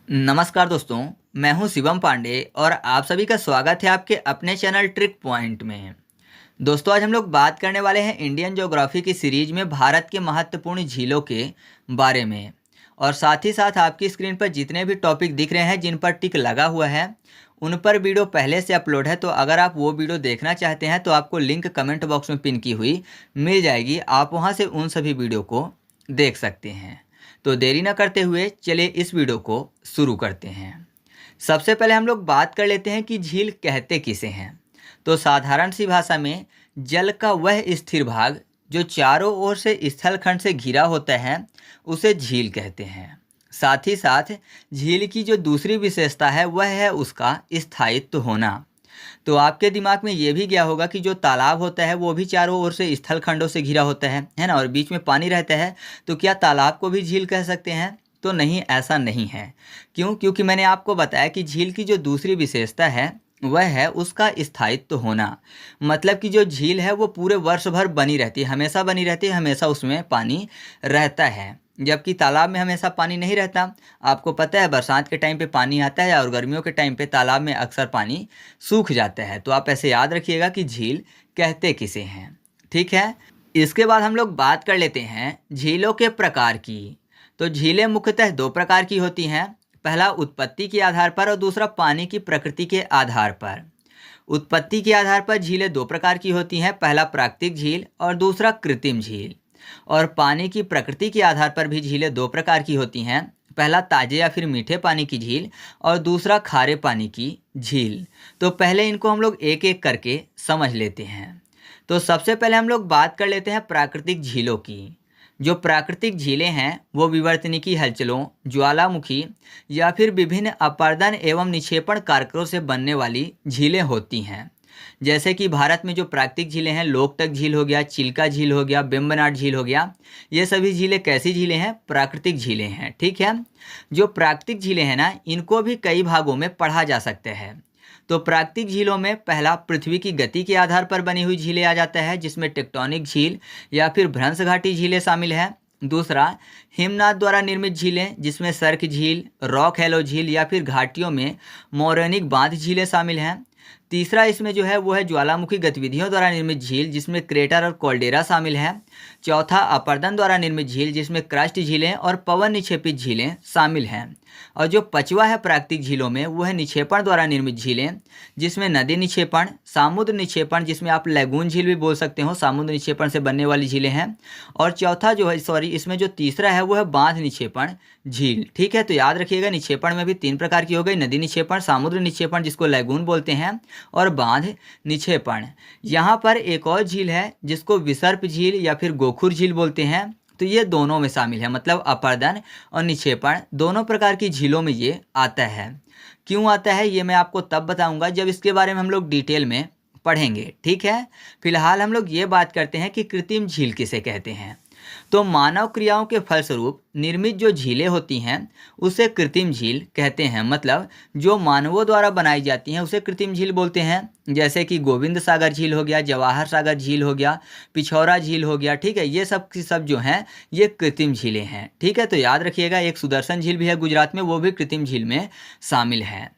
नमस्कार दोस्तों, मैं हूं शिवम पांडे और आप सभी का स्वागत है आपके अपने चैनल ट्रिक पॉइंट में। दोस्तों, आज हम लोग बात करने वाले हैं इंडियन ज्योग्राफी की सीरीज में भारत के महत्वपूर्ण झीलों के बारे में। और साथ ही साथ आपकी स्क्रीन पर जितने भी टॉपिक दिख रहे हैं जिन पर टिक लगा हुआ है उन पर वीडियो पहले से अपलोड है, तो अगर आप वो वीडियो देखना चाहते हैं तो आपको लिंक कमेंट बॉक्स में पिन की हुई मिल जाएगी। आप वहाँ से उन सभी वीडियो को देख सकते हैं। तो देरी न करते हुए चलिए इस वीडियो को शुरू करते हैं। सबसे पहले हम लोग बात कर लेते हैं कि झील कहते किसे हैं। तो साधारण सी भाषा में जल का वह स्थिर भाग जो चारों ओर से स्थलखंड से घिरा होता है उसे झील कहते हैं। साथ ही साथ झील की जो दूसरी विशेषता है वह है उसका स्थायित्व होना। तो आपके दिमाग में ये भी गया होगा कि जो तालाब होता है वो भी चारों ओर से स्थल खंडों से घिरा होता है ना, और बीच में पानी रहता है, तो क्या तालाब को भी झील कह सकते हैं? तो नहीं, ऐसा नहीं है। क्यों? क्योंकि मैंने आपको बताया कि झील की जो दूसरी विशेषता है वह है उसका स्थायित्व होना। मतलब कि जो झील है वो पूरे वर्ष भर बनी रहती है, हमेशा बनी रहती है, हमेशा उसमें पानी रहता है, जबकि तालाब में हमेशा पानी नहीं रहता। आपको पता है बरसात के टाइम पे पानी आता है और गर्मियों के टाइम पे तालाब में अक्सर पानी सूख जाता है। तो आप ऐसे याद रखिएगा कि झील कहते किसे हैं। ठीक है, इसके बाद हम लोग बात कर लेते हैं झीलों के प्रकार की। तो झीलें मुख्यतः दो प्रकार की होती हैं, पहला उत्पत्ति के आधार पर और दूसरा पानी की प्रकृति के आधार पर। उत्पत्ति के आधार पर झीलें दो प्रकार की होती हैं, पहला प्राकृतिक झील और दूसरा कृत्रिम झील। और पानी की प्रकृति के आधार पर भी झीलें दो प्रकार की होती हैं, पहला ताजे या फिर मीठे पानी की झील और दूसरा खारे पानी की झील। तो पहले इनको हम लोग एक एक करके समझ लेते हैं। तो सबसे पहले हम लोग बात कर लेते हैं प्राकृतिक झीलों की। जो प्राकृतिक झीलें हैं वो विवर्तनिकी हलचलों, ज्वालामुखी या फिर विभिन्न अपर्दन एवं निक्षेपण कारकों से बनने वाली झीलें होती हैं। जैसे कि भारत में जो प्राकृतिक झीलें हैं, लोकटक झील हो गया, चिल्का झील हो गया, वेम्बनाड झील हो गया, ये सभी झीलें कैसी झीलें हैं? प्राकृतिक झीलें हैं। ठीक है, जो प्राकृतिक झीलें हैं ना, इनको भी कई भागों में पढ़ा जा सकता है। तो प्राकृतिक झीलों में पहला पृथ्वी की गति के आधार पर बनी हुई झीलें आ जाता है, जिसमें टेक्टोनिक झील या फिर भ्रंश घाटी झीलें शामिल हैं। दूसरा हिमनाद द्वारा निर्मित झीलें, जिसमें सर्क झील, रॉक हैलो झील या फिर घाटियों में मौरेनिक बांध झीलें शामिल हैं। तीसरा इसमें जो है वो है ज्वालामुखी गतिविधियों द्वारा निर्मित झील, जिसमें क्रेटर और कॉल्डेरा शामिल हैं। चौथा अपर्दन द्वारा निर्मित झील, जिसमें क्रस्ट झीलें और पवन निक्षेपित झीलें शामिल हैं। और जो पांचवा है प्राकृतिक झीलों में वो है निक्षेपण द्वारा निर्मित झीलें, जिसमें नदी निक्षेपण, समुद्र निक्षेपण, जिसमें आप लैगून झील भी बोल सकते हो, समुद्र निक्षेपण से बनने वाली झीलें हैं। और चौथा जो है इसमें जो तीसरा है वो है बांध निक्षेपण झील। ठीक है, तो याद रखिएगा निक्षेपण में भी तीन प्रकार की हो गई, नदी निक्षेपण, समुद्र निक्षेपण जिसको लैगून बोलते हैं, और बांध निक्षेपण। यहाँ पर एक और झील है जिसको विसर्प झील या फिर गोखुर झील बोलते हैं। तो ये दोनों में शामिल है, मतलब अपर्दन और निक्षेपण दोनों प्रकार की झीलों में ये आता है। क्यों आता है ये मैं आपको तब बताऊंगा जब इसके बारे में हम लोग डिटेल में पढ़ेंगे। ठीक है, फिलहाल हम लोग ये बात करते हैं कि कृत्रिम झील किसे कहते हैं। तो मानव क्रियाओं के फलस्वरूप निर्मित जो झीलें होती हैं उसे कृत्रिम झील कहते हैं। मतलब जो मानवों द्वारा बनाई जाती हैं उसे कृत्रिम झील बोलते हैं। जैसे कि गोविंद सागर झील हो गया, जवाहर सागर झील हो गया, पिछौरा झील हो गया। ठीक है, ये सब की सब जो हैं ये कृत्रिम झीलें हैं। ठीक है, तो याद रखिएगा एक सुदर्शन झील भी है गुजरात में, वो भी कृत्रिम झील में शामिल है।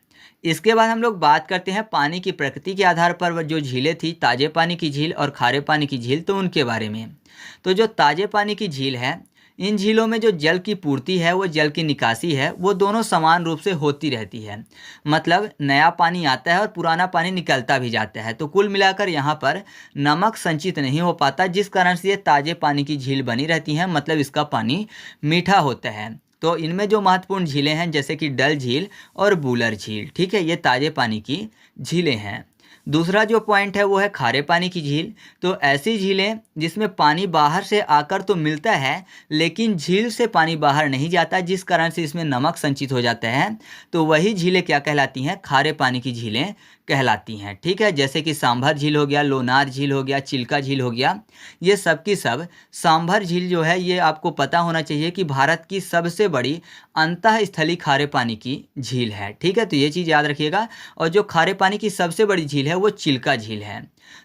इसके बाद हम लोग बात करते हैं पानी की प्रकृति के आधार पर जो झीलें थी, ताजे पानी की झील और खारे पानी की झील, तो उनके बारे में। तो जो ताजे पानी की झील है, इन झीलों में जो जल की पूर्ति है वो जल की निकासी है वो दोनों समान रूप से होती रहती है। मतलब नया पानी आता है और पुराना पानी निकलता भी जाता है, तो कुल मिलाकर यहाँ पर नमक संचित नहीं हो पाता, जिस कारण से ये ताजे पानी की झील बनी रहती हैं। मतलब इसका पानी मीठा होता है। तो इनमें जो महत्वपूर्ण झीलें हैं जैसे कि डल झील और बूलर झील, ठीक है, ये ताजे पानी की झीलें हैं। दूसरा जो पॉइंट है वो है खारे पानी की झील। तो ऐसी झीलें जिसमें पानी बाहर से आकर तो मिलता है लेकिन झील से पानी बाहर नहीं जाता, जिस कारण से इसमें नमक संचित हो जाता है, तो वही झीलें क्या कहलाती हैं? खारे पानी की झीलें कहलाती हैं। ठीक है, जैसे कि सांभर झील हो गया, लोनार झील हो गया, चिल्का झील हो गया, ये सब की सब। सांभर झील जो है ये आपको पता होना चाहिए कि भारत की सबसे बड़ी अंतःस्थलीय खारे पानी की झील है। ठीक है, तो ये चीज़ याद रखिएगा। और जो खारे पानी की सबसे बड़ी झील है वो चिल्का झील है।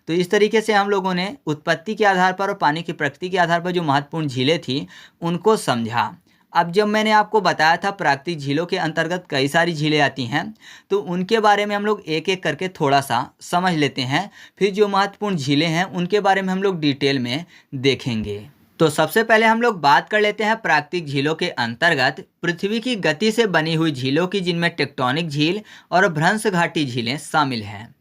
तो इस तरीके से हम लोगों ने उत्पत्ति के आधार पर और पानी की प्रकृति के आधार पर जो महत्वपूर्ण झीलें थी उनको समझा। अब जब मैंने आपको बताया था प्राकृतिक झीलों के अंतर्गत कई सारी झीलें आती हैं, तो उनके बारे में हम लोग एक एक करके थोड़ा सा समझ लेते हैं। फिर जो महत्वपूर्ण झीलें हैं उनके बारे में हम लोग डिटेल में देखेंगे। तो सबसे पहले हम लोग बात कर लेते हैं प्राकृतिक झीलों के अंतर्गत पृथ्वी की गति से बनी हुई झीलों की, जिनमें टेक्टोनिक झील और भ्रंश घाटी झीलें शामिल हैं।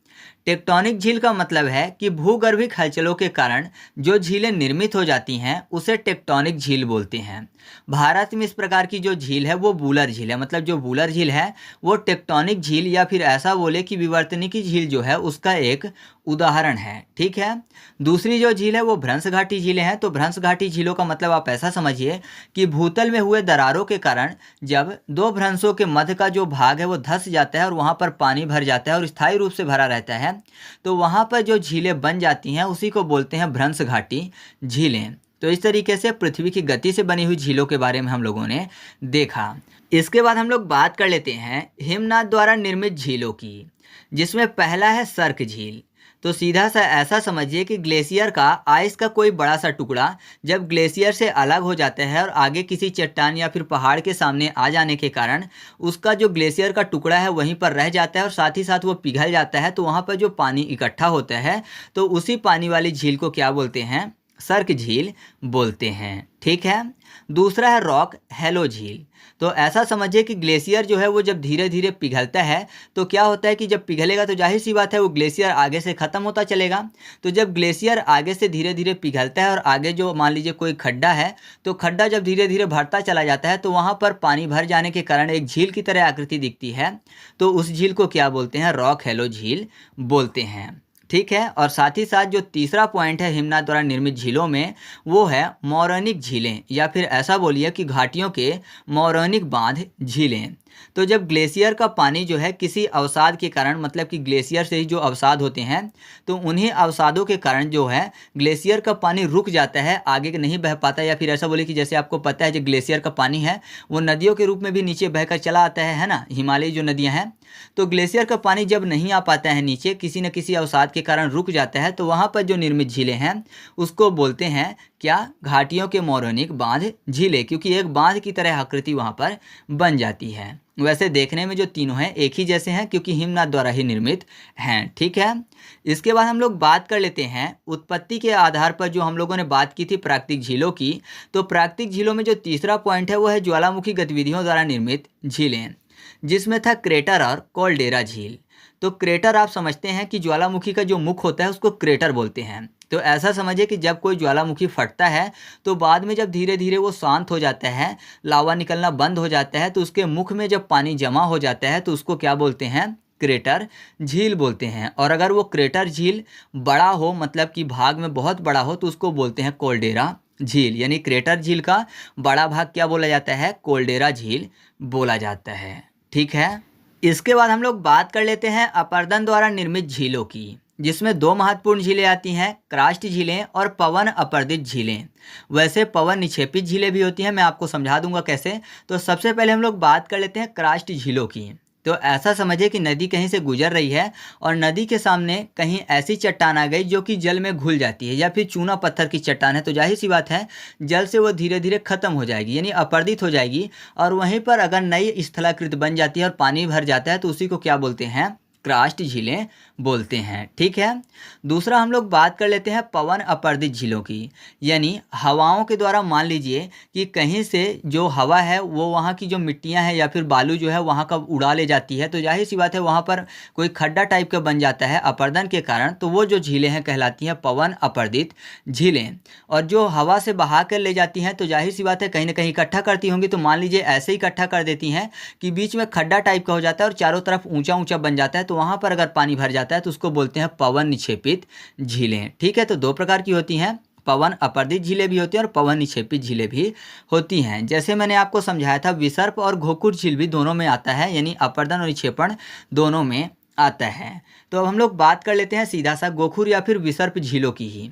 टेक्टोनिक झील का मतलब है कि भूगर्भिक हलचलों के कारण जो झीलें निर्मित हो जाती हैं उसे टेक्टोनिक झील बोलते हैं। भारत में इस प्रकार की जो झील है वो वूलर झील है, मतलब जो वूलर झील है वो टेक्टोनिक झील या फिर ऐसा बोले कि विवर्तनिकी झील जो है उसका एक उदाहरण है। ठीक है। दूसरी जो झील है वो भ्रंश घाटी झीलें हैं। तो भ्रंश घाटी झीलों का मतलब आप ऐसा समझिए कि भूतल में हुए दरारों के कारण जब दो भ्रंशों के मध्य का जो भाग है वो धंस जाता है और वहाँ पर पानी भर जाता है और स्थायी रूप से भरा रहता है, तो वहाँ पर जो झीलें बन जाती हैं उसी को बोलते हैं भ्रंश घाटी झीलें। तो इस तरीके से पृथ्वी की गति से बनी हुई झीलों के बारे में हम लोगों ने देखा। इसके बाद हम लोग बात कर लेते हैं हिमनाद द्वारा निर्मित झीलों की, जिसमें पहला है सर्क झील। तो सीधा सा ऐसा समझिए कि ग्लेशियर का आइस का कोई बड़ा सा टुकड़ा जब ग्लेशियर से अलग हो जाता है और आगे किसी चट्टान या फिर पहाड़ के सामने आ जाने के कारण उसका जो ग्लेशियर का टुकड़ा है वहीं पर रह जाता है और साथ ही साथ वो पिघल जाता है, तो वहाँ पर जो पानी इकट्ठा होता है तो उसी पानी वाली झील को क्या बोलते हैं? सर्क झील बोलते हैं। ठीक है। दूसरा है रॉक हैलो झील। तो ऐसा समझिए कि ग्लेशियर जो है वो जब धीरे धीरे पिघलता है तो क्या होता है कि जब पिघलेगा तो जाहिर सी बात है वो ग्लेशियर आगे से ख़त्म होता चलेगा। तो जब ग्लेशियर आगे से धीरे धीरे पिघलता है और आगे जो मान लीजिए कोई खड्डा है, तो खड्डा जब धीरे धीरे भरता चला जाता है तो वहाँ पर पानी भर जाने के कारण एक झील की तरह आकृति दिखती है, तो उस झील को क्या बोलते हैं? रॉक हैलो झील बोलते हैं। ठीक है। और साथ ही साथ जो तीसरा पॉइंट है हिमनाद द्वारा निर्मित झीलों में, वो है मौरानिक झीलें या फिर ऐसा बोलिए कि घाटियों के मौरानिक बांध झीलें। तो जब ग्लेशियर का पानी जो है किसी अवसाद के कारण, मतलब कि ग्लेशियर से ही जो अवसाद होते हैं, तो उन्हीं अवसादों के कारण जो है ग्लेशियर का पानी रुक जाता है, आगे नहीं बह पाता, या फिर ऐसा बोले कि जैसे आपको पता है जो ग्लेशियर का पानी है वो नदियों के रूप में भी नीचे बहकर चला आता है ना, हिमालयी जो नदियाँ हैं। तो ग्लेशियर का पानी जब नहीं आ पाता है नीचे, किसी न किसी अवसाद के कारण रुक जाता है, तो वहाँ पर जो निर्मित झीलें हैं उसको बोलते हैं क्या? घाटियों के मौरानिक बांध झीलें, क्योंकि एक बांध की तरह आकृति वहाँ पर बन जाती है। वैसे देखने में जो तीनों हैं एक ही जैसे हैं क्योंकि हिमनाद द्वारा ही निर्मित हैं। ठीक है। इसके बाद हम लोग बात कर लेते हैं उत्पत्ति के आधार पर जो हम लोगों ने बात की थी प्राकृतिक झीलों की। तो प्राकृतिक झीलों में जो तीसरा पॉइंट है वो है ज्वालामुखी गतिविधियों द्वारा निर्मित झीलें, जिसमें था क्रेटर और कॉल्डेरा झील। तो क्रेटर आप समझते हैं कि ज्वालामुखी का जो मुख होता है उसको क्रेटर बोलते हैं। तो ऐसा समझिए कि जब कोई ज्वालामुखी फटता है तो बाद में जब धीरे धीरे वो शांत हो जाता है, लावा निकलना बंद हो जाता है, तो उसके मुख में जब पानी जमा हो जाता है तो उसको क्या बोलते हैं? क्रेटर झील बोलते हैं। और अगर वो क्रेटर झील बड़ा हो, मतलब कि भाग में बहुत बड़ा हो, तो उसको बोलते हैं कोल्डेरा झील। यानी क्रेटर झील का बड़ा भाग क्या बोला जाता है? कोल्डेरा झील बोला जाता है। ठीक है। इसके बाद हम लोग बात कर लेते हैं अपरदन द्वारा निर्मित झीलों की, जिसमें दो महत्वपूर्ण झीलें आती हैं, क्रास्ट झीलें और पवन अपर्दित झीलें। वैसे पवन निक्षेपित झीलें भी होती हैं, मैं आपको समझा दूंगा कैसे। तो सबसे पहले हम लोग बात कर लेते हैं क्रास्ट झीलों की। तो ऐसा समझिए कि नदी कहीं से गुजर रही है और नदी के सामने कहीं ऐसी चट्टान आ गई जो कि जल में घुल जाती है, या फिर चूना पत्थर की चट्टान है, तो जाहिर सी बात है जल से वो धीरे धीरे खत्म हो जाएगी, यानी अपर्दित हो जाएगी। और वहीं पर अगर नई स्थलाकृत बन जाती है और पानी भर जाता है तो उसी को क्या बोलते हैं? क्रास्ट झीलें बोलते हैं। ठीक है। दूसरा हम लोग बात कर लेते हैं पवन अपर्दित झीलों की, यानी हवाओं के द्वारा मान लीजिए कि कहीं से जो हवा है वो वहाँ की जो मिट्टियाँ हैं या फिर बालू जो है वहाँ का उड़ा ले जाती है, तो जाहिर सी बात है वहाँ पर कोई खड्डा टाइप का बन जाता है अपर्दन के कारण, तो वो जो झीलें हैं कहलाती हैं पवन अपर्दित झीलें। और जो हवा से बहा कर ले जाती हैं तो जाहिर सी बात है कहीं ना कहीं इकट्ठा करती होंगी, तो मान लीजिए ऐसे ही इकट्ठा कर देती हैं कि बीच में खड्डा टाइप का हो जाता है और चारों तरफ ऊंचा ऊंचा बन जाता है, तो वहाँ पर अगर पानी भर जाता है तो उसको बोलते हैं पवन निक्षेपित झीलें। ठीक है। तो दो प्रकार की होती हैं, पवन अपर्दित झीलें भी होती हैं और पवन निक्षेपित झीलें भी होती हैं। जैसे मैंने आपको समझाया था विसर्प और घोकुर झील भी दोनों में आता है, यानी अपर्दन और निक्षेपण दोनों में आता है। तो अब हम लोग बात कर लेते हैं सीधा सा गोखुर या फिर विसर्प झीलों की ही।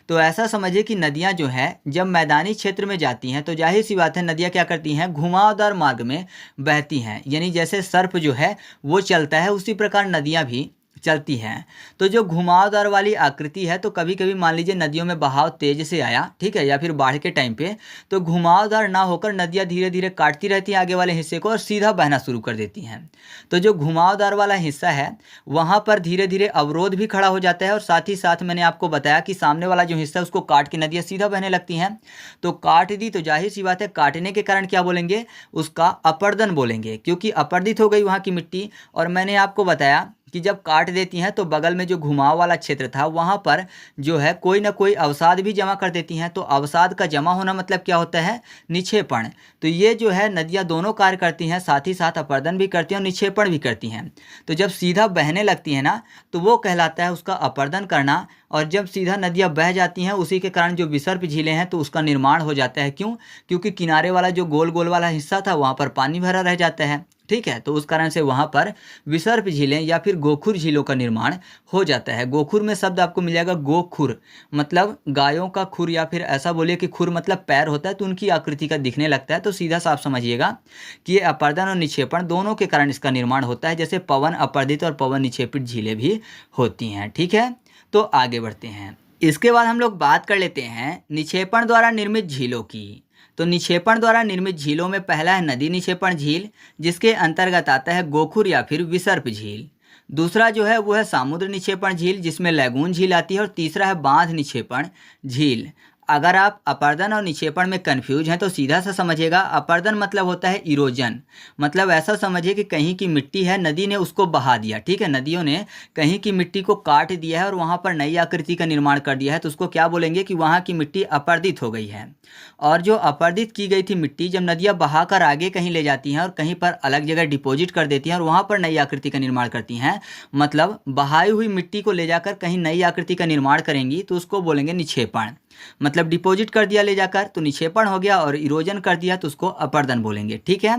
तो ऐसा समझिए कि नदियां जो है जब मैदानी क्षेत्र में जाती हैं तो जाहिर सी बात है नदियां क्या करती हैं? घुमावदार मार्ग में बहती हैं, यानी जैसे सर्प जो है वो चलता है उसी प्रकार नदियां भी चलती हैं। तो जो घुमावदार वाली आकृति है, तो कभी कभी मान लीजिए नदियों में बहाव तेज से आया, ठीक है, या फिर बाढ़ के टाइम पे, तो घुमावदार ना होकर नदियाँ धीरे धीरे काटती रहती हैं आगे वाले हिस्से को और सीधा बहना शुरू कर देती हैं। तो जो घुमावदार वाला हिस्सा है वहाँ पर धीरे धीरे अवरोध भी खड़ा हो जाता है, और साथ ही साथ मैंने आपको बताया कि सामने वाला जो हिस्सा है उसको काट के नदियाँ सीधा बहने लगती हैं। तो काट दी तो जाहिर सी बात है, काटने के कारण क्या बोलेंगे, उसका अपर्दन बोलेंगे, क्योंकि अपर्दित हो गई वहाँ की मिट्टी। और मैंने आपको बताया कि जब काट देती हैं तो बगल में जो घुमाव वाला क्षेत्र था वहाँ पर जो है कोई ना कोई अवसाद भी जमा कर देती हैं। तो अवसाद का जमा होना मतलब क्या होता है, निक्षेपण। तो ये जो है नदियाँ दोनों कार्य करती हैं, साथ ही साथ अपर्दन भी करती हैं और निक्षेपण भी करती हैं। तो जब सीधा बहने लगती हैं ना, तो वो कहलाता है उसका अपर्दन करना। और जब सीधा नदियाँ बह जाती हैं, उसी के कारण जो विसर्प झीलें हैं तो उसका निर्माण हो जाता है। क्यों? क्योंकि किनारे वाला जो गोल गोल वाला हिस्सा था वहाँ पर पानी भरा रह जाता है, ठीक है। तो उस कारण से वहाँ पर विसर्प झीलें या फिर गोखुर झीलों का निर्माण हो जाता है। गोखुर में शब्द आपको मिल जाएगा गोखुर, मतलब गायों का खुर, या फिर ऐसा बोलिए कि खुर मतलब पैर होता है, तो उनकी आकृति का दिखने लगता है। तो सीधा साफ समझिएगा कि ये अपर्दन और निक्षेपण दोनों के कारण इसका निर्माण होता है, जैसे पवन अपर्दित और पवन निक्षेपित झीलें भी होती हैं, ठीक है। तो आगे बढ़ते हैं। इसके बाद हम लोग बात कर लेते हैं निक्षेपण द्वारा निर्मित झीलों की। तो निक्षेपण द्वारा निर्मित झीलों में पहला है नदी निक्षेपण झील, जिसके अंतर्गत आता है गोखुर या फिर विसर्प झील। दूसरा जो है वो है समुद्र निक्षेपण झील, जिसमें लैगून झील आती है। और तीसरा है बांध निक्षेपण झील। अगर आप अपर्दन और निक्षेपण में कंफ्यूज हैं तो सीधा सा समझिएगा, अपर्दन मतलब होता है इरोजन, मतलब ऐसा समझिए कि कहीं की मिट्टी है, नदी ने उसको बहा दिया, ठीक है, नदियों ने कहीं की मिट्टी को काट दिया है और वहाँ पर नई आकृति का निर्माण कर दिया है, तो उसको क्या बोलेंगे कि वहाँ की मिट्टी अपर्दित हो गई है। और जो अपर्दित की गई थी मिट्टी जब नदियाँ बहाकर आगे कहीं ले जाती हैं और कहीं पर अलग जगह डिपॉजिट कर देती हैं और वहाँ पर नई आकृति का निर्माण करती हैं, मतलब बहाई हुई मिट्टी को ले जाकर कहीं नई आकृति का निर्माण करेंगी, तो उसको बोलेंगे निक्षेपण। मतलब डिपॉजिट कर दिया ले जाकर तो निक्षेपण हो गया, और इरोजन कर दिया तो उसको अपर्दन बोलेंगे, ठीक है।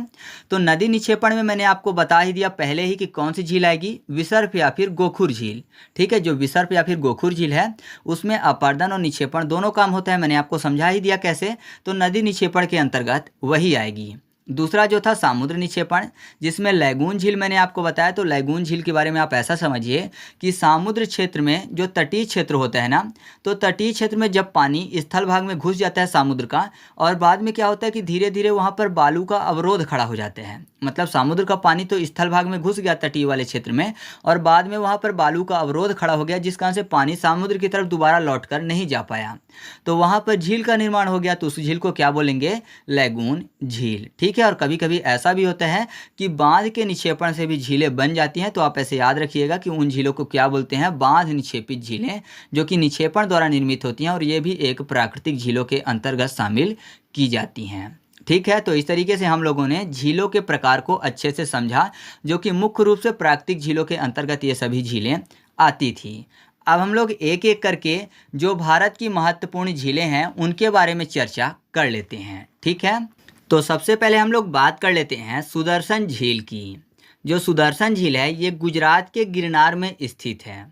तो नदी निक्षेपण में मैंने आपको बता ही दिया पहले ही कि कौन सी झील आएगी, विसर्प या फिर गोखुर झील, ठीक है। जो विसर्प या फिर गोखुर झील है उसमें अपर्दन और निक्षेपण दोनों काम होता है, मैंने आपको समझा ही दिया कैसे। तो नदी निक्षेपण के अंतर्गत वही आएगी। दूसरा जो था समुद्र निक्षेपण, जिसमें लैगून झील मैंने आपको बताया। तो लैगून झील के बारे में आप ऐसा समझिए कि समुद्र क्षेत्र में जो तटीय क्षेत्र होता है ना, तो तटीय क्षेत्र में जब पानी स्थल भाग में घुस जाता है समुद्र का, और बाद में क्या होता है कि धीरे धीरे वहाँ पर बालू का अवरोध खड़ा हो जाता है। मतलब समुद्र का पानी तो स्थल भाग में घुस गया तटीय वाले क्षेत्र में, और बाद में वहाँ पर बालू का अवरोध खड़ा हो गया, जिस कारण से पानी समुद्र की तरफ दोबारा लौट कर नहीं जा पाया। तो वहाँ पर झील का निर्माण हो गया, तो उस झील को क्या बोलेंगे, लैगून झील, ठीक है। और कभी कभी ऐसा भी होता है कि बांध के निक्षेपण से भी झीलें बन जाती हैं, तो आप ऐसे याद रखिएगा कि उन झीलों को क्या बोलते हैं, बांध निक्षेपित झीलें, जो कि निक्षेपण द्वारा निर्मित होती हैं, और ये भी एक प्राकृतिक झीलों के अंतर्गत शामिल की जाती हैं, ठीक है। तो इस तरीके से हम लोगों ने झीलों के प्रकार को अच्छे से समझा, जो कि मुख्य रूप से प्राकृतिक झीलों के अंतर्गत ये सभी झीलें आती थी। अब हम लोग एक एक करके जो भारत की महत्वपूर्ण झीलें हैं उनके बारे में चर्चा कर लेते हैं, ठीक है। तो सबसे पहले हम लोग बात कर लेते हैं सुदर्शन झील की। जो सुदर्शन झील है ये गुजरात के गिरनार में स्थित है।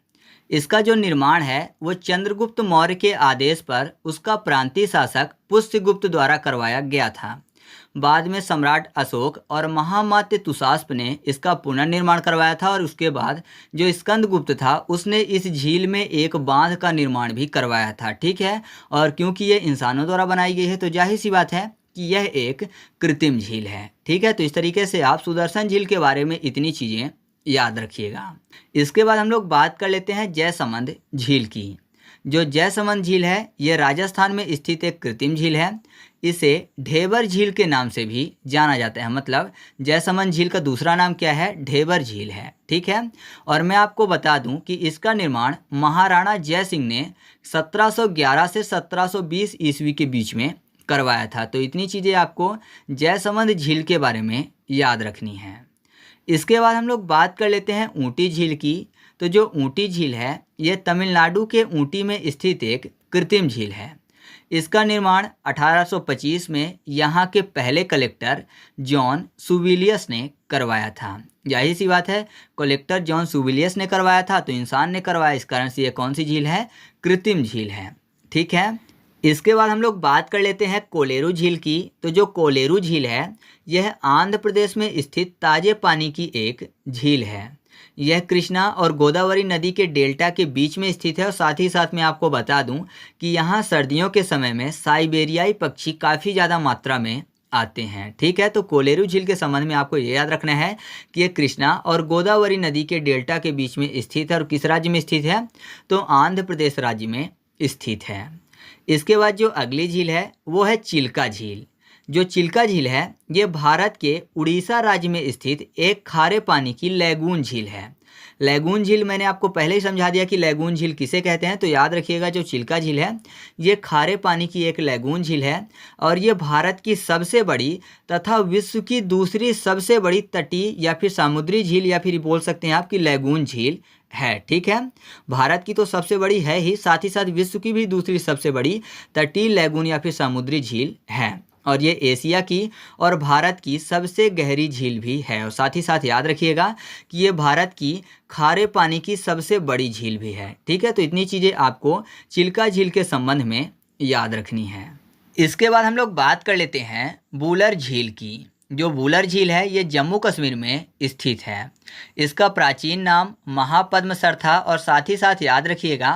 इसका जो निर्माण है वो चंद्रगुप्त मौर्य के आदेश पर उसका प्रांतीय शासक पुष्यगुप्त द्वारा करवाया गया था। बाद में सम्राट अशोक और महामात्य तुषास्प ने इसका पुनर्निर्माण करवाया था, और उसके बाद जो स्कंदगुप्त था उसने इस झील में एक बांध का निर्माण भी करवाया था, ठीक है। और क्योंकि ये इंसानों द्वारा बनाई गई है तो जाहिर सी बात है कि यह एक कृत्रिम झील है, ठीक है। तो इस तरीके से आप सुदर्शन झील के बारे में इतनी चीज़ें याद रखिएगा। इसके बाद हम लोग बात कर लेते हैं जयसमंद झील की। जो जयसमंद झील है ये राजस्थान में स्थित एक कृत्रिम झील है। इसे ढेबर झील के नाम से भी जाना जाता है, मतलब जयसमंद झील का दूसरा नाम क्या है, ढेबर झील है, ठीक है। और मैं आपको बता दूं कि इसका निर्माण महाराणा जय सिंह ने 1711 से 1720 ईस्वी के बीच में करवाया था। तो इतनी चीज़ें आपको जयसमंद झील के बारे में याद रखनी है। इसके बाद हम लोग बात कर लेते हैं ऊटी झील की। तो जो ऊटी झील है ये तमिलनाडु के ऊटी में स्थित एक कृत्रिम झील है। इसका निर्माण 1825 में यहाँ के पहले कलेक्टर जॉन सुविलियस ने करवाया था। जाहिर सी बात है, कलेक्टर जॉन सुविलियस ने करवाया था तो इंसान ने करवाया, इस कारण से ये कौन सी झील है, कृत्रिम झील है, ठीक है। इसके बाद हम लोग बात कर लेते हैं कोलेरू झील की। तो जो कोलेरू झील है यह आंध्र प्रदेश में स्थित ताजे पानी की एक झील है। यह कृष्णा और गोदावरी नदी के डेल्टा के बीच में स्थित है। और साथ ही साथ मैं आपको बता दूं कि यहाँ सर्दियों के समय में साइबेरियाई पक्षी काफ़ी ज़्यादा मात्रा में आते हैं। ठीक है, तो कोलेरू झील के संबंध में आपको ये याद रखना है कि ये कृष्णा और गोदावरी नदी के डेल्टा के बीच में स्थित है। और किस राज्य में स्थित है? तो आंध्र प्रदेश राज्य में स्थित है। इसके बाद जो अगली झील है वो है चिल्का झील। जो चिल्का झील है ये भारत के उड़ीसा राज्य में स्थित एक खारे पानी की लैगून झील है। लैगून झील मैंने आपको पहले ही समझा दिया कि लैगून झील किसे कहते हैं। तो याद रखिएगा, जो चिल्का झील है ये खारे पानी की एक लैगून झील है और ये भारत की सबसे बड़ी तथा विश्व की दूसरी सबसे बड़ी तटीय या फिर समुद्री झील या फिर बोल सकते हैं आप कि लैगून झील है। ठीक है, भारत की तो सबसे बड़ी है ही, साथ ही साथ विश्व की भी दूसरी सबसे बड़ी तटीय लैगून या फिर समुद्री झील है। और ये एशिया की और भारत की सबसे गहरी झील भी है। और साथ ही साथ याद रखिएगा कि ये भारत की खारे पानी की सबसे बड़ी झील भी है। ठीक है, तो इतनी चीज़ें आपको चिल्का झील के संबंध में याद रखनी है। इसके बाद हम लोग बात कर लेते हैं वुलर झील की। जो वुलर झील है ये जम्मू कश्मीर में स्थित है। इसका प्राचीन नाम महापद्मसर था। और साथ ही साथ याद रखिएगा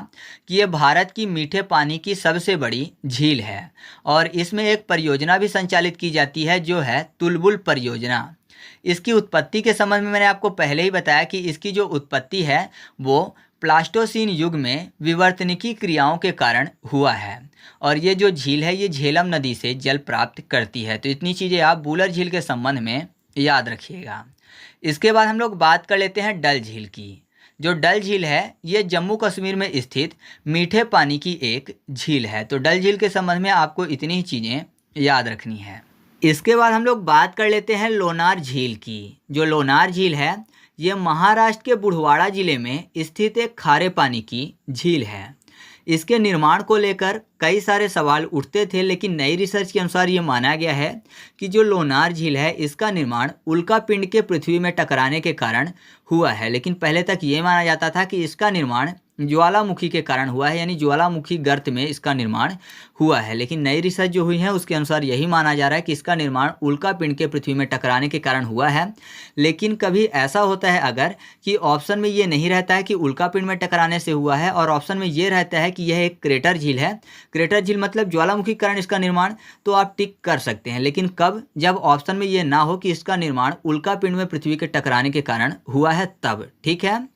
कि ये भारत की मीठे पानी की सबसे बड़ी झील है और इसमें एक परियोजना भी संचालित की जाती है जो है तुलबुल परियोजना। इसकी उत्पत्ति के संबंध में मैंने आपको पहले ही बताया कि इसकी जो उत्पत्ति है वो प्लास्टोसीन युग में विवर्तनिकी क्रियाओं के कारण हुआ है। और ये जो झील है ये झेलम नदी से जल प्राप्त करती है। तो इतनी चीज़ें आप वुलर झील के संबंध में याद रखिएगा। इसके बाद हम लोग बात कर लेते हैं डल झील की। जो डल झील है ये जम्मू कश्मीर में स्थित मीठे पानी की एक झील है। तो डल झील के संबंध में आपको इतनी ही चीज़ें याद रखनी है। इसके बाद हम लोग बात कर लेते हैं लोनार झील की। जो लोनार झील है ये महाराष्ट्र के बुढ़वाड़ा जिले में स्थित एक खारे पानी की झील है। इसके निर्माण को लेकर कई सारे सवाल उठते थे, लेकिन नई रिसर्च के अनुसार ये माना गया है कि जो लोनार झील है इसका निर्माण उल्का पिंड के पृथ्वी में टकराने के कारण हुआ है। लेकिन पहले तक ये माना जाता था कि इसका निर्माण ज्वालामुखी के कारण हुआ है, यानी ज्वालामुखी गर्त में इसका निर्माण हुआ है। लेकिन नई रिसर्च जो हुई है उसके अनुसार यही माना जा रहा है कि इसका निर्माण उल्का पिंड के पृथ्वी में टकराने के कारण हुआ है। लेकिन कभी ऐसा होता है अगर कि ऑप्शन में ये नहीं रहता है कि उल्का पिंड में टकराने से हुआ है और ऑप्शन में ये रहता है कि यह एक क्रेटर झील है, क्रेटर झील मतलब ज्वालामुखी के कारण इसका निर्माण, तो आप टिक कर सकते हैं। लेकिन कब? जब ऑप्शन में ये ना हो कि इसका निर्माण उल्का पिंड में पृथ्वी के टकराने के कारण हुआ है तब। ठीक है,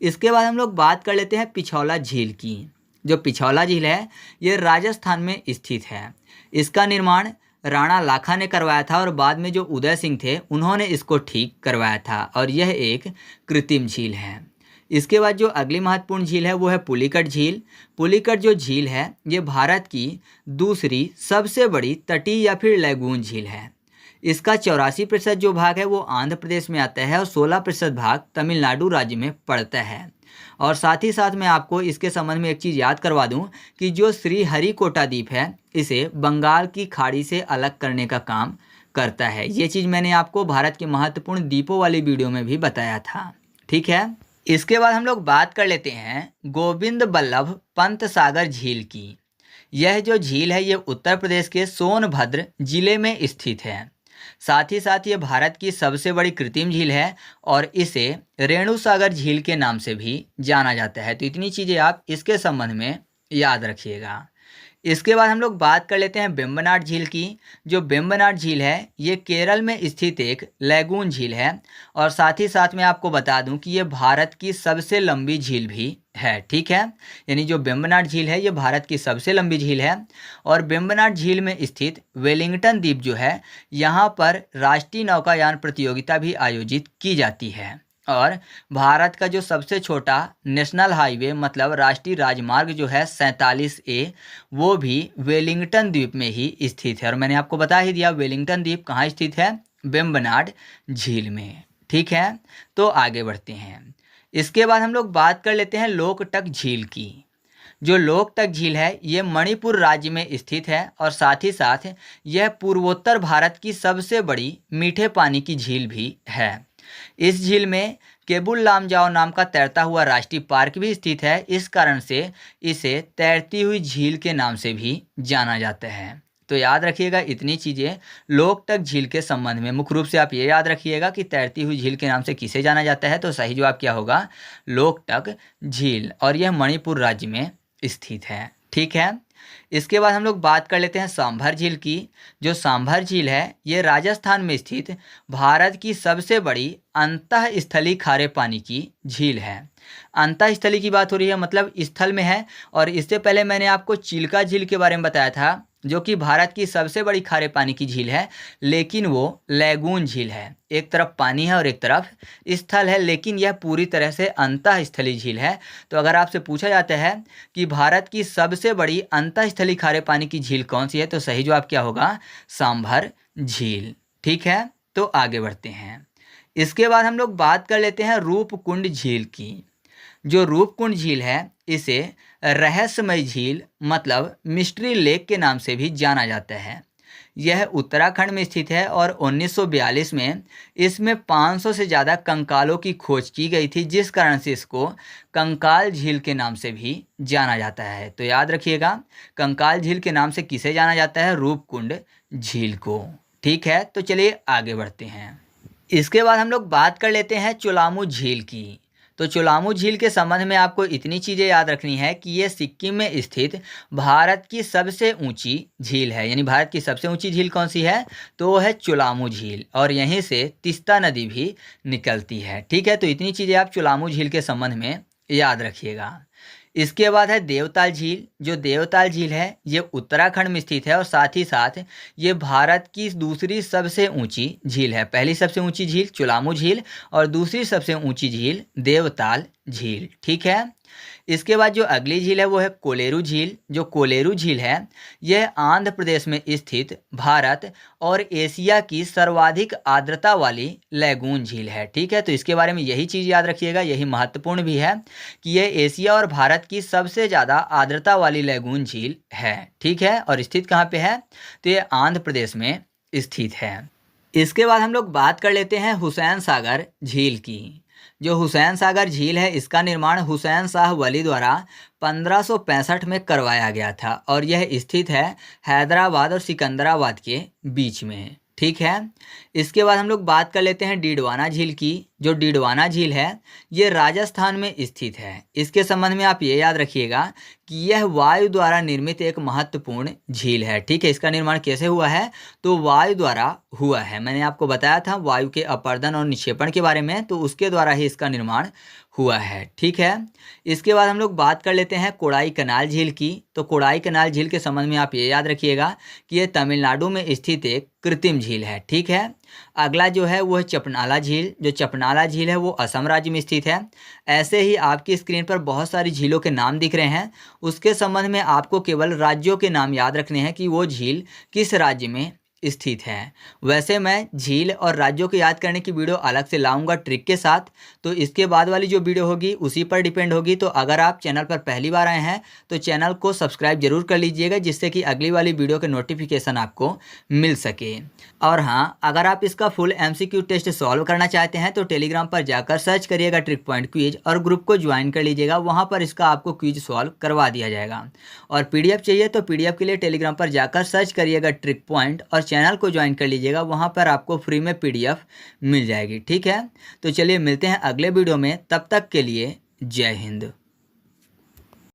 इसके बाद हम लोग बात कर लेते हैं पिछौला झील की। जो पिछौला झील है ये राजस्थान में स्थित है। इसका निर्माण राणा लाखा ने करवाया था और बाद में जो उदय सिंह थे उन्होंने इसको ठीक करवाया था और यह एक कृत्रिम झील है। इसके बाद जो अगली महत्वपूर्ण झील है वो है पुलिकट झील। पुलिकट जो झील है ये भारत की दूसरी सबसे बड़ी तटीय या फिर लैगून झील है। इसका 84% जो भाग है वो आंध्र प्रदेश में आता है और 16% भाग तमिलनाडु राज्य में पड़ता है। और साथ ही साथ मैं आपको इसके संबंध में एक चीज़ याद करवा दूं कि जो श्रीहरिकोटा द्वीप है इसे बंगाल की खाड़ी से अलग करने का काम करता है। ये चीज़ मैंने आपको भारत के महत्वपूर्ण द्वीपों वाली वीडियो में भी बताया था। ठीक है, इसके बाद हम लोग बात कर लेते हैं गोविंद बल्लभ पंत सागर झील की। यह जो झील है ये उत्तर प्रदेश के सोनभद्र जिले में स्थित है। साथ ही साथ ये भारत की सबसे बड़ी कृत्रिम झील है और इसे रेणु सागर झील के नाम से भी जाना जाता है। तो इतनी चीज़ें आप इसके संबंध में याद रखिएगा। इसके बाद हम लोग बात कर लेते हैं वेम्बनाड झील की। जो वेम्बनाड झील है ये केरल में स्थित एक लैगून झील है और साथ ही साथ मैं आपको बता दूं कि ये भारत की सबसे लंबी झील भी है। ठीक है, यानी जो वेम्बनाड झील है ये भारत की सबसे लंबी झील है। और वेम्बनाड झील में स्थित वेलिंगटन द्वीप जो है यहाँ पर राष्ट्रीय नौकायान प्रतियोगिता भी आयोजित की जाती है। और भारत का जो सबसे छोटा नेशनल हाईवे मतलब राष्ट्रीय राजमार्ग जो है 47A वो भी वेलिंगटन द्वीप में ही स्थित है। और मैंने आपको बता ही दिया वेलिंगटन द्वीप कहाँ स्थित है, वेम्बनाड झील में। ठीक है, तो आगे बढ़ते हैं। इसके बाद हम लोग बात कर लेते हैं लोकटक झील की। जो लोकटक झील है ये मणिपुर राज्य में स्थित है और साथ ही साथ यह पूर्वोत्तर भारत की सबसे बड़ी मीठे पानी की झील भी है। इस झील में केबुल लामजाओ नाम का तैरता हुआ राष्ट्रीय पार्क भी स्थित है। इस कारण से इसे तैरती हुई झील के नाम से भी जाना जाता है। तो याद रखिएगा इतनी चीज़ें लोकटक झील के संबंध में। मुख्य रूप से आप ये याद रखिएगा कि तैरती हुई झील के नाम से किसे जाना जाता है, तो सही जवाब क्या होगा, लोकटक झील, और यह मणिपुर राज्य में स्थित है। ठीक है, इसके बाद हम लोग बात कर लेते हैं सांभर झील की। जो सांभर झील है ये राजस्थान में स्थित भारत की सबसे बड़ी अंतःस्थलीय खारे पानी की झील है। अंतःस्थलीय की बात हो रही है, मतलब स्थल में है। और इससे पहले मैंने आपको चिल्का झील के बारे में बताया था, जो कि भारत की सबसे बड़ी खारे पानी की झील है, लेकिन वो लैगून झील है। एक तरफ पानी है और एक तरफ स्थल है, लेकिन यह पूरी तरह से अंतःस्थलीय झील है। तो अगर आपसे पूछा जाता है कि भारत की सबसे बड़ी अंतःस्थलीय खारे पानी की झील कौन सी है, तो सही जवाब क्या होगा, सांभर झील। ठीक है, तो आगे बढ़ते हैं। इसके बाद हम लोग बात कर लेते हैं रूपकुंड झील की। जो रूपकुंड झील है इसे रहस्यमय झील मतलब मिस्ट्री लेक के नाम से भी जाना जाता है। यह उत्तराखंड में स्थित है और 1942 में इसमें 500 से ज़्यादा कंकालों की खोज की गई थी, जिस कारण से इसको कंकाल झील के नाम से भी जाना जाता है। तो याद रखिएगा, कंकाल झील के नाम से किसे जाना जाता है, रूपकुंड झील को। ठीक है, तो चलिए आगे बढ़ते हैं। इसके बाद हम लोग बात कर लेते हैं चुलामू झील की। तो चुलामू झील के संबंध में आपको इतनी चीज़ें याद रखनी है कि ये सिक्किम में स्थित भारत की सबसे ऊंची झील है। यानी भारत की सबसे ऊंची झील कौन सी है, तो वो है चुलामू झील, और यहीं से तीस्ता नदी भी निकलती है। ठीक है, तो इतनी चीज़ें आप चुलामू झील के संबंध में याद रखिएगा। इसके बाद है देवताल झील। जो देवताल झील है ये उत्तराखंड में स्थित है और साथ ही साथ ये भारत की दूसरी सबसे ऊंची झील है। पहली सबसे ऊंची झील चुलामू झील और दूसरी सबसे ऊंची झील देवताल झील। ठीक है, इसके बाद जो अगली झील है वो है कोलेरू झील। जो कोलेरू झील है यह आंध्र प्रदेश में स्थित भारत और एशिया की सर्वाधिक आर्द्रता वाली लैगून झील है। ठीक है, तो इसके बारे में यही चीज़ याद रखिएगा, यही महत्वपूर्ण भी है कि यह एशिया और भारत की सबसे ज़्यादा आर्द्रता वाली लैगून झील है। ठीक है, और स्थित कहाँ पे है, तो ये आंध्र प्रदेश में स्थित है। इसके बाद हम लोग बात कर लेते हैं हुसैन सागर झील की। जो हुसैन सागर झील है इसका निर्माण हुसैन शाह वली द्वारा 1565 में करवाया गया था और यह स्थित है हैदराबाद और सिकंदराबाद के बीच में। ठीक है, इसके बाद हम लोग बात कर लेते हैं डीडवाना झील की। जो डीडवाना झील है ये राजस्थान में स्थित है। इसके संबंध में आप ये याद रखिएगा कि यह वायु द्वारा निर्मित एक महत्वपूर्ण झील है। ठीक है, इसका निर्माण कैसे हुआ है, तो वायु द्वारा हुआ है। मैंने आपको बताया था वायु के अपर्दन और निक्षेपण के बारे में, तो उसके द्वारा ही इसका निर्माण हुआ है। ठीक है, इसके बाद हम लोग बात कर लेते हैं कोडाई कनाल झील की। तो कोडाई कनाल झील के संबंध में आप ये याद रखिएगा कि यह तमिलनाडु में स्थित एक कृत्रिम झील है। ठीक है, अगला जो है वो है चपनाला झील। जो चपनाला झील है वो असम राज्य में स्थित है। ऐसे ही आपकी स्क्रीन पर बहुत सारी झीलों के नाम दिख रहे हैं, उसके संबंध में आपको केवल राज्यों के नाम याद रखने हैं कि वो झील किस राज्य में स्थित है। वैसे मैं झील और राज्यों को याद करने की वीडियो अलग से लाऊंगा ट्रिक के साथ, तो इसके बाद वाली जो वीडियो होगी उसी पर डिपेंड होगी। तो अगर आप चैनल पर पहली बार आए हैं तो चैनल को सब्सक्राइब जरूर कर लीजिएगा, जिससे कि अगली वाली वीडियो के नोटिफिकेशन आपको मिल सके। और हाँ, अगर आप इसका फुल MCQ टेस्ट सॉल्व करना चाहते हैं तो टेलीग्राम पर जाकर सर्च करिएगा ट्रिक पॉइंट क्विज और ग्रुप को ज्वाइन कर लीजिएगा। वहाँ पर इसका आपको क्विज सॉल्व करवा दिया जाएगा। और PDF चाहिए तो PDF के लिए टेलीग्राम पर जाकर सर्च करिएगा ट्रिक पॉइंट और चैनल को ज्वाइन कर लीजिएगा। वहाँ पर आपको फ्री में PDF मिल जाएगी। ठीक है, तो चलिए मिलते हैं अगले वीडियो में, तब तक के लिए जय हिंद।